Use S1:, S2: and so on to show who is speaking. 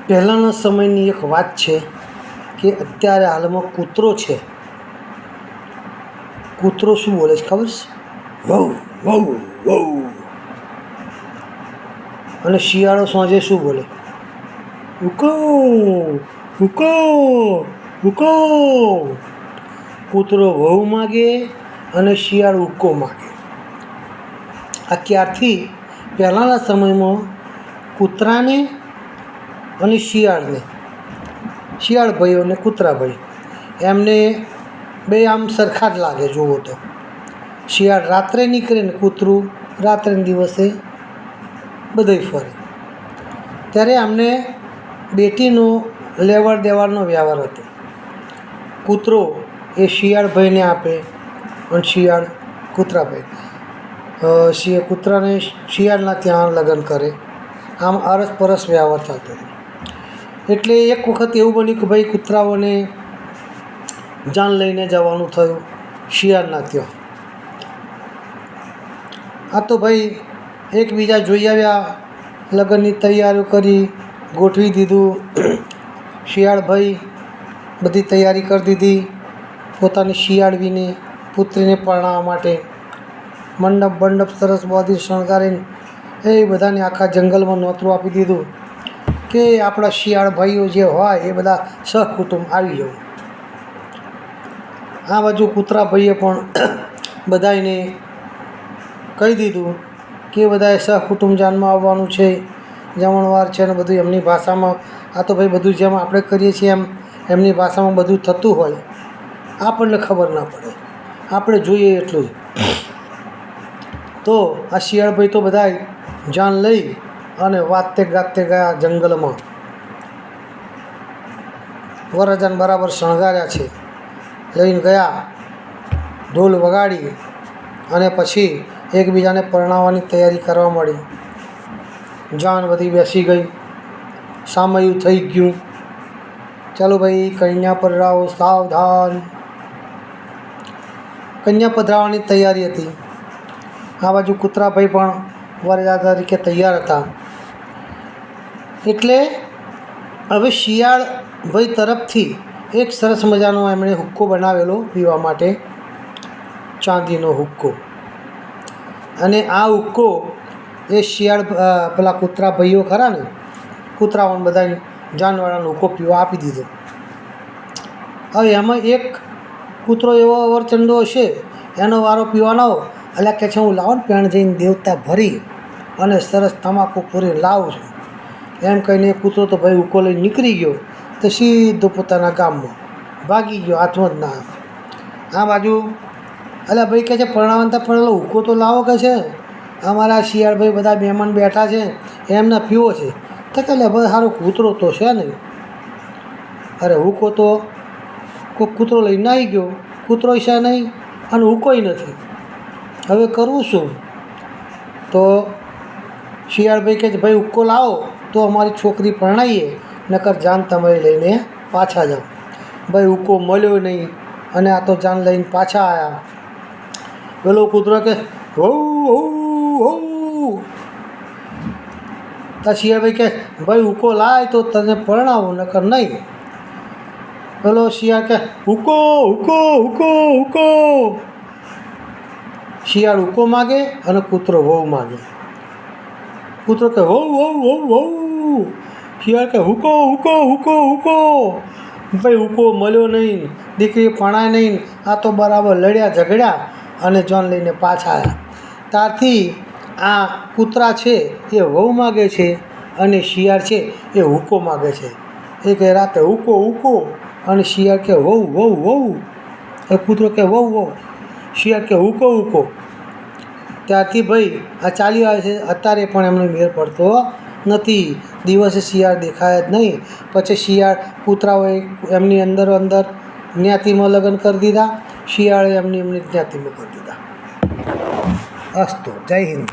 S1: પહેલાંના સમયની એક વાત છે કે અત્યારે હાલમાં કૂતરો છે. કૂતરો શું બોલે છે ખબર છે? વહુ વહુ વહુ. અને શિયાળો સાંજે શું બોલે? ઉકો ઉકો ઉકો. કૂતરો વહુ માગે અને શિયાળ ઉકો માગે. આ ક્યારથી? પહેલાંના સમયમાં કૂતરાને અને શિયાળ ભાઈઓ અને કૂતરા ભાઈ એમને બે આમ સરખા જ લાગે જુઓ તો. શિયાળ રાત્રે નીકળે ને કૂતરું રાત્રે દિવસે બધે ફરે. ત્યારે અમને બેટીનો લેવડ દેવાડનો વ્યવહાર હતો. કૂતરો એ શિયાળ ભાઈને આપે અને શિયાળ કૂતરા ભાઈ કૂતરાને શિયાળના ત્યાં લગ્ન કરે. આમ અરસપરસ વ્યવહાર ચાલતો હતો. એટલે એક વખત એવું બન્યું કે ભાઈ કૂતરાઓને જાન લઈને જવાનું થયું શિયાળના ત્યાં. આ તો ભાઈ એકબીજા જોઈ આવ્યા, લગ્નની તૈયારીઓ કરી, ગોઠવી દીધું. શિયાળ ભાઈ બધી તૈયારી કરી દીધી પોતાની શિયાળવીને પુત્રીને પરણાવવા માટે. મંડપ સરસ બધી શણગારીને એ બધાને આખા જંગલમાં નોતરું આપી દીધું કે આપણા શિયાળ ભાઈઓ જે હોય એ બધા સહકુટુંબ આવી જવું. આ બાજુ કૂતરા ભાઈએ પણ બધાને કહી દીધું કે બધાએ સહકુટુંબ જાનમાં આવવાનું છે, જમણવાર છે ને બધું એમની ભાષામાં. આ તો ભાઈ બધું જેમ આપણે કરીએ છીએ એમ એમની ભાષામાં બધું થતું હોય, આપણને ખબર ના પડે, આપણે જોઈએ એટલું જ. તો આ શિયાળ ભાઈ તો બધાય જાન લઈ અને વાતે ગાતે ગયા જંગલમાં. વરરાજાને બરાબર શણગાર્યા છે, લઈને ગયા ઢોલ વગાડી અને પછી એકબીજાને પરણાવવાની તૈયારી કરવા મળી. જાન બધી બેસી ગઈ, સામયું થઈ ગયું. ચાલો ભાઈ કન્યા પધરાવો, સાવધાન. કન્યા પધરાવવાની તૈયારી હતી. આ બાજુ કૂતરાભાઈ પણ વરરાજા તરીકે તૈયાર હતા. એટલે હવે શિયાળ ભાઈ તરફથી એક સરસ મજાનો એમણે હુક્કો બનાવેલો પીવા માટે, ચાંદીનો હુક્કો. અને આ હુક્કો એ શિયાળ પેલા કૂતરા ભાઈઓ ખરા ને, કૂતરાઓને બધા જાનવાળાનો હુક્કો પીવા આપી દીધો. હવે એમાં એક કૂતરો એવો અવરચંડો હશે, એનો વારો પીવાનો. એટલે કે છે હું લાવો ને પેણ જઈને દેવતા ભરી અને સરસ તમાકુ પૂરી લાવું છું એમ કહીને એ કૂતરો તો ભાઈ હુક્કો લઈને નીકળી ગયો. તો સીધો પોતાના ગામમાં ભાગી ગયો, હાથમાં જ ના. આ બાજુ એટલે ભાઈ કહે છે પરણાવતા પણ હુક્કો તો લાવો કે છે, અમારા શિયાળભાઈ બધા મહેમાન બેઠા છે એમને પીવો છે. તો કે લે ભાઈ સારો કૂતરો તો છે નહીં. અરે હુક્કો તો કોઈ કૂતરો લઈને આવી ગયો, કૂતરો છે નહીં અને હુક્કોય નથી. હવે કરવું શું? તો શિયાળભાઈ કહે છે ભાઈ હુક્કો લાવો તો અમારી છોકરી પરણાવીએ, નકર જાન તમારી લઈને પાછા જાઓ. ભાઈ હુક્કો મળ્યો નહીં અને આ તો જાન લઈને પાછા આવ્યા. પેલો કૂતરો કે હો હો હો. તો શિયાળભાઈ કહે ભાઈ હુક્કો લાય તો તને પરણાવો, નકર નહીં. પેલો શિયાળ કે હુક્કો હુક્કો હુક્કો હુક્કો. શિયાળ હુક્કો માગે અને કૂતરો વહુ માગે. કૂતરો કે વહુ વહુ વહુ વહુ. શિયાળ કે હુક્કો હુક્કો હુક્કો હુક્કો. ભાઈ હુક્કો મળ્યો નહીં, દીકરી પણાય નહીં. આ તો બરાબર લડ્યા ઝઘડ્યા અને જાન લઈને પાછા આવ્યા. ત્યારથી આ કૂતરા છે એ વહુ માગે છે અને શિયાળ છે એ હુક્કો માગે છે. એ કહે રાતે હુક્કો હુક્કો અને શિયાળ કે વહુ વહુ વહુ. એ કૂતરો કે વહુ વહુ. શિયાળ કે હુક્કો હુક્કો. ત્યારથી ભાઈ આ ચાલ્યું આવે છે. અત્યારે પણ એમને મેળ પડતો નથી. દિવસે શિયાળ દેખાય જ નહીં. પછી શિયાળ કૂતરાઓએ એમની અંદર જ્ઞાતિમાં લગ્ન કરી દીધા, શિયાળે એમની જ્ઞાતિમાં કરી દીધા. અસ્તુ. જય હિન્દ.